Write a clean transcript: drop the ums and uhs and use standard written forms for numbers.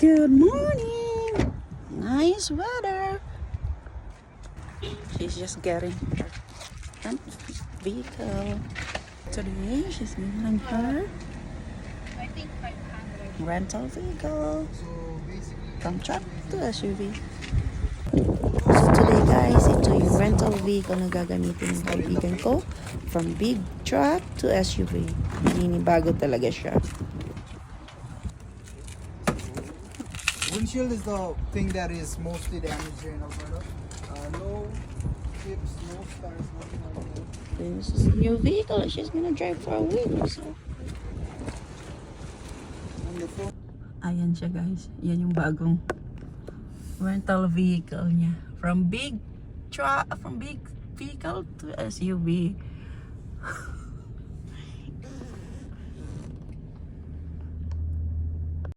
Good morning! Nice weather! She's just getting her front vehicle. Today, she's getting her rental vehicle from truck to SUV. So today guys, ito yung rental vehicle na gagamitin ng kaibigan ko from big truck to SUV. Bago talaga siya. Windshield is the thing that is mostly damaged here in Alberta. No chips, no stars, nothing like that. This is a new vehicle that she's gonna drive for a week or so. On the front, Ayan siya guys. Yan yung bagong rental vehicle niya. From big vehicle to SUV.